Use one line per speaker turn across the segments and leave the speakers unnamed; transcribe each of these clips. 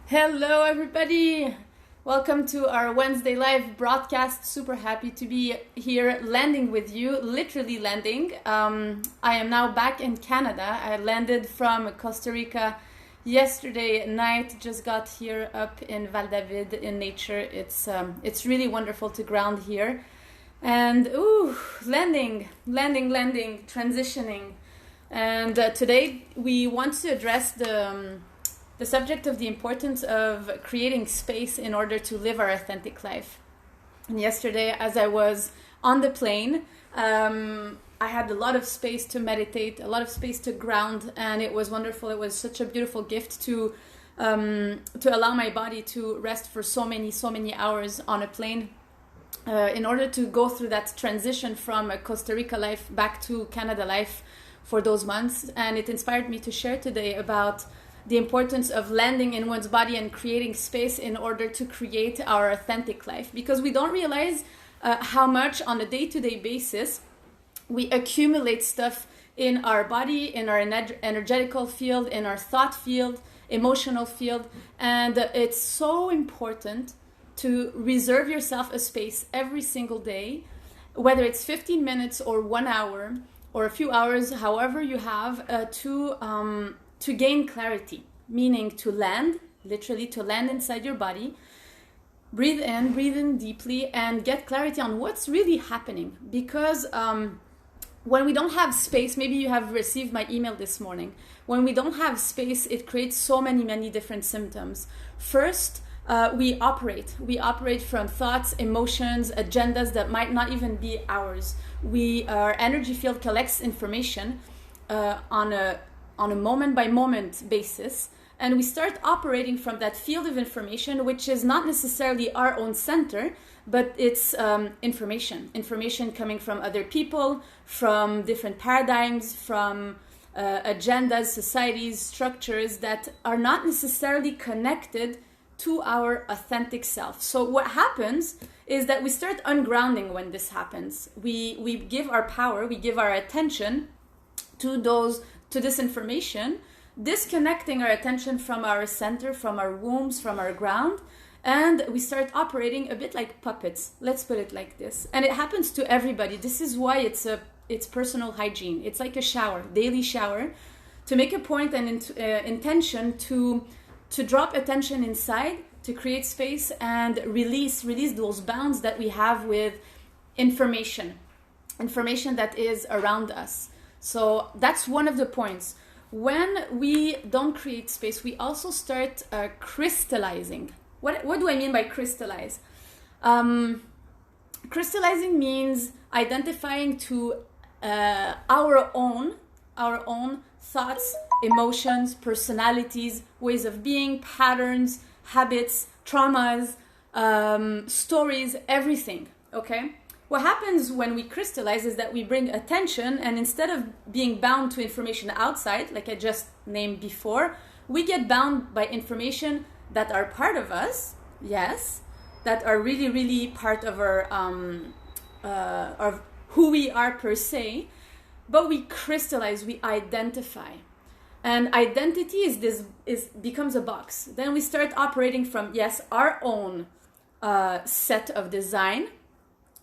Hello, everybody. Welcome to our Wednesday live broadcast. Super happy to be here landing with you, literally landing. I am now back in Canada. I landed from Costa Rica yesterday night, just got here up in Val David in nature. It's really wonderful to ground here. And landing, transitioning. And today we want to address the subject of the importance of creating space in order to live our authentic life. And yesterday, as I was on the plane, I had a lot of space to meditate, a lot of space to ground, and it was wonderful. It was such a beautiful gift to allow my body to rest for so many hours on a plane in order to go through that transition from a Costa Rica life back to Canada life for those months. And it inspired me to share today about the importance of landing in one's body and creating space in order to create our authentic life, because we don't realize how much on a day-to-day basis we accumulate stuff in our body, in our energetical field, in our thought field, emotional field. And it's so important to reserve yourself a space every single day, whether it's 15 minutes or 1 hour or a few hours, however you have, to gain clarity, meaning to land, literally to land inside your body, breathe in deeply, and get clarity on what's really happening. Because when we don't have space, maybe you have received my email this morning, when we don't have space, it creates so many different symptoms. First, we operate from thoughts, emotions, agendas that might not even be ours. Our energy field collects information on a moment-by-moment basis, and we start operating from that field of information, which is not necessarily our own center, but it's information coming from other people, from different paradigms, from agendas, societies, structures that are not necessarily connected to our authentic self. So what happens is that we start ungrounding when this happens. We give our power, we give our attention to this information, disconnecting our attention from our center, from our wombs, from our ground, and we start operating a bit like puppets. Let's put it like this. And it happens to everybody. This is why it's personal hygiene. It's like a shower, daily shower, to make a point and intention to drop attention inside, to create space and release those bounds that we have with information that is around us. So that's one of the points. When we don't create space, we also start crystallizing. What do I mean by crystallize? Crystallizing means identifying to our own thoughts, emotions, personalities, ways of being, patterns, habits, traumas, stories, everything, okay? What happens when we crystallize is that we bring attention, and instead of being bound to information outside, like I just named before, we get bound by information that are part of us, yes, that are really part of our of who we are per se, but we crystallize, we identify. And identity becomes a box. Then we start operating from, yes, our own set of design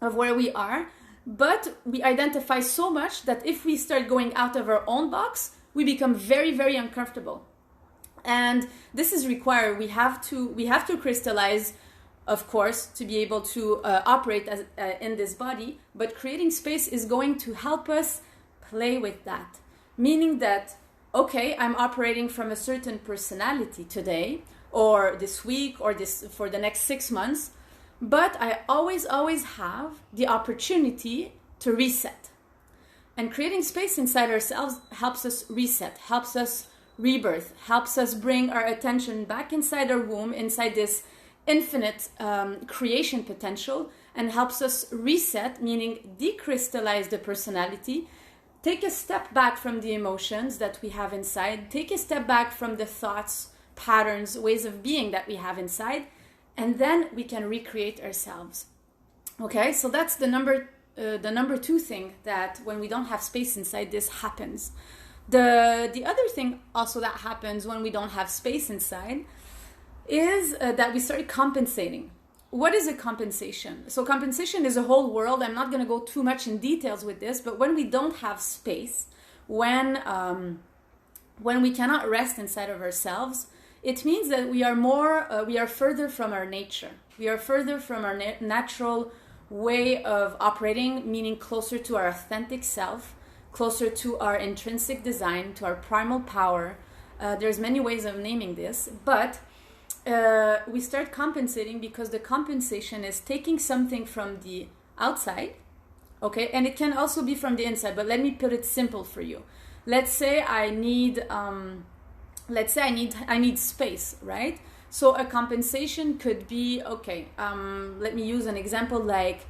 of where we are, but we identify so much that if we start going out of our own box, we become very uncomfortable. And this is required. We have to crystallize, of course, to be able to operate in this body, but creating space is going to help us play with that. Meaning that, okay, I'm operating from a certain personality today, or this week, or for the next 6 months, but I always have the opportunity to reset. And creating space inside ourselves helps us reset, helps us rebirth, helps us bring our attention back inside our womb, inside this infinite creation potential, and helps us reset, meaning decrystallize the personality, take a step back from the emotions that we have inside, take a step back from the thoughts, patterns, ways of being that we have inside, and then we can recreate ourselves. Okay, so that's the number 2 thing, that when we don't have space inside, this happens. The other thing also that happens when we don't have space inside is that we start compensating. What is a compensation? So compensation is a whole world. I'm not going to go too much in details with this, but when we don't have space, when we cannot rest inside of ourselves, it means that we are further from our nature. We are further from our natural way of operating, meaning closer to our authentic self, closer to our intrinsic design, to our primal power. There's many ways of naming this, but we start compensating because the compensation is taking something from the outside, okay, and it can also be from the inside. But let me put it simple for you. Let's say I need space, right? So a compensation could be, okay, let me use an example like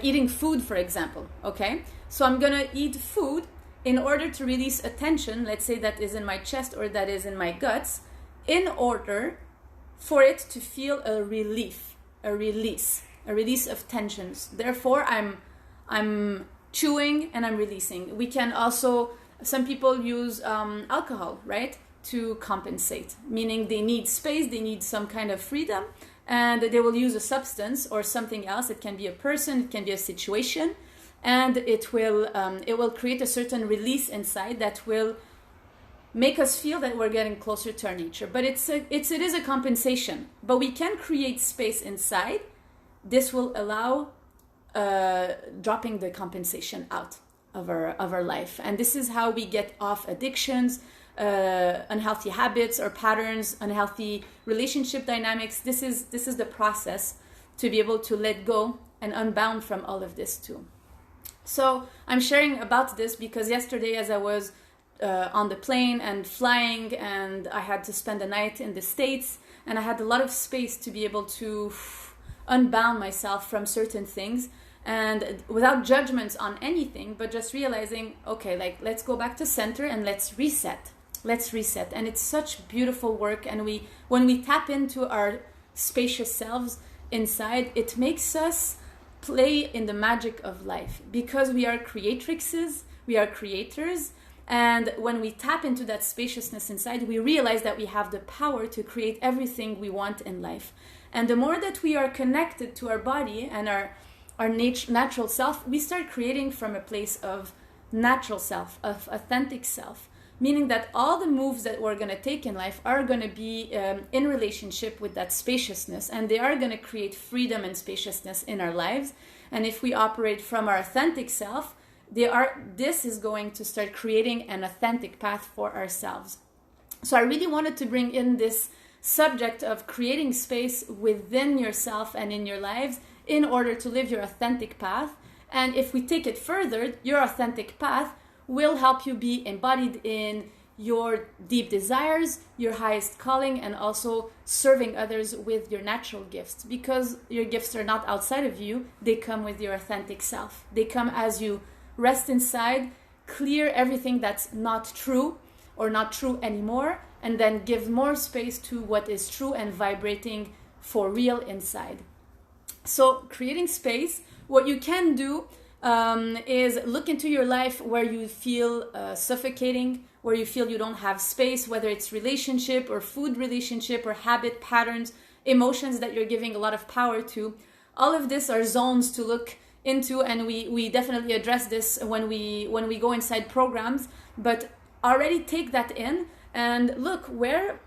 eating food, for example, okay? So I'm gonna eat food in order to release a tension, let's say that is in my chest or that is in my guts, in order for it to feel a release of tensions. Therefore, I'm chewing and I'm releasing. We can also, some people use alcohol, right, to compensate, meaning they need space, they need some kind of freedom, and they will use a substance or something else. It can be a person, it can be a situation, and it will create a certain release inside that will make us feel that we're getting closer to our nature. But it is a compensation. But we can create space inside. This will allow dropping the compensation out of our life, and this is how we get off addictions, unhealthy habits or patterns, unhealthy relationship dynamics. This is the process to be able to let go and unbound from all of this too. So I'm sharing about this because yesterday, as I was on the plane and flying, and I had to spend the night in the States, and I had a lot of space to be able to unbound myself from certain things, and without judgments on anything, but just realizing, okay, like, let's go back to center and let's reset. And it's such beautiful work. And when we tap into our spacious selves inside, it makes us play in the magic of life, because we are creatrixes, we are creators. And when we tap into that spaciousness inside, we realize that we have the power to create everything we want in life. And the more that we are connected to our body and our natural self, we start creating from a place of natural self, of authentic self, meaning that all the moves that we're going to take in life are going to be in relationship with that spaciousness, and they are going to create freedom and spaciousness in our lives. And if we operate from our authentic self, this is going to start creating an authentic path for ourselves. So I really wanted to bring in this subject of creating space within yourself and in your lives in order to live your authentic path. And if we take it further, your authentic path will help you be embodied in your deep desires, your highest calling, and also serving others with your natural gifts, because your gifts are not outside of you. They come with your authentic self. They come as you rest inside, clear everything that's not true or not true anymore, and then give more space to what is true and vibrating for real inside. So creating space, what you can do is look into your life where you feel suffocating, where you feel you don't have space, whether it's relationship or food relationship or habit patterns, emotions that you're giving a lot of power to. All of this are zones to look into, and we definitely address this when we go inside programs. But already take that in and look where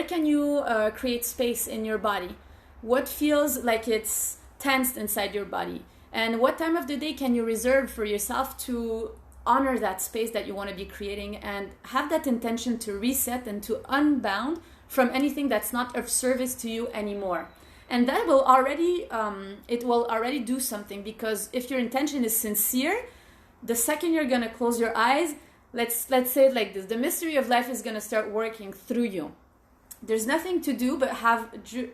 can you create space in your body. What feels like it's tensed inside your body, and what time of the day can you reserve for yourself to honor that space that you want to be creating, and have that intention to reset and to unbound from anything that's not of service to you anymore. And that will already do something, because if your intention is sincere, the second you're going to close your eyes, let's say it like this, the mystery of life is going to start working through you. There's nothing to do but have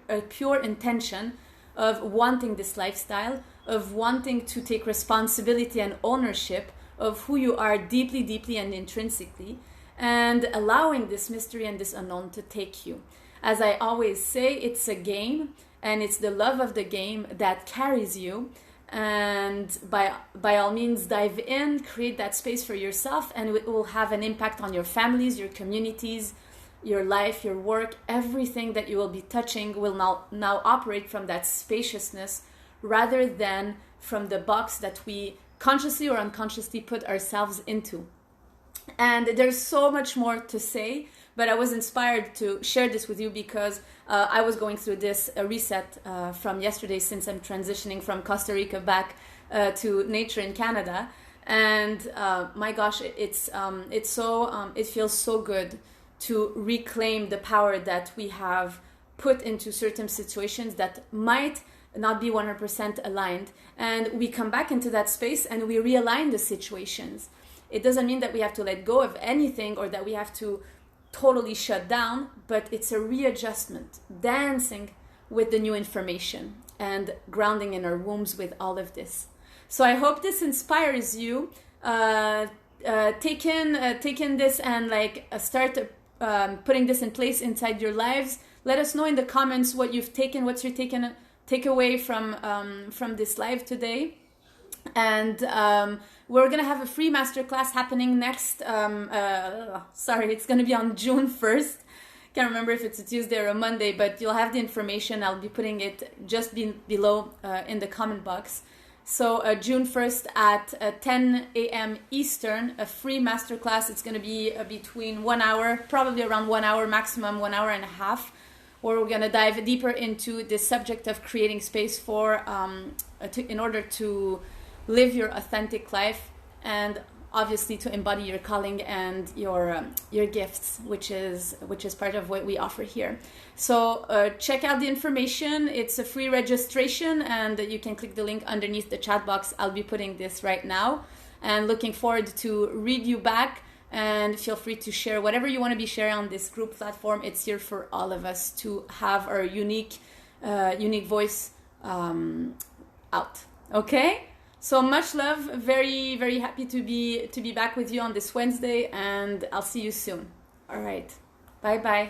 a pure intention of wanting this lifestyle, of wanting to take responsibility and ownership of who you are deeply, deeply and intrinsically, and allowing this mystery and this unknown to take you. As I always say, it's a game, and it's the love of the game that carries you. And by all means, dive in, create that space for yourself, and it will have an impact on your families, your communities, your life, your work, everything that you will be touching will now operate from that spaciousness rather than from the box that we consciously or unconsciously put ourselves into. And there's so much more to say, but I was inspired to share this with you because I was going through this reset from yesterday, since I'm transitioning from Costa Rica back to nature in Canada. And my gosh, it feels so good to reclaim the power that we have put into certain situations that might not be 100% aligned. And we come back into that space and we realign the situations. It doesn't mean that we have to let go of anything or that we have to totally shut down, but it's a readjustment, dancing with the new information and grounding in our wombs with all of this. So I hope this inspires you. Take in this and start putting this in place inside your lives. Let us know in the comments what you've taken, what's your takeaway from this live today. And we're gonna have a free masterclass happening next. It's gonna be on June 1st. Can't remember if it's a Tuesday or a Monday, but you'll have the information. I'll be putting it just below in the comment box. So June 1st at 10 a.m. Eastern, a free masterclass. It's going to be between 1 hour, probably around 1 hour, maximum 1 hour and a half, where we're going to dive deeper into the subject of creating space for in order to live your authentic life, and obviously to embody your calling and your gifts, which is part of what we offer here. So check out the information. It's a free registration, and you can click the link underneath the chat box. I'll be putting this right now, and looking forward to read you back. And feel free to share whatever you want to be sharing on this group platform. It's here for all of us to have our unique voice out. Okay. So much love. Very, very happy to be back with you on this Wednesday, and I'll see you soon. All right. Bye-bye.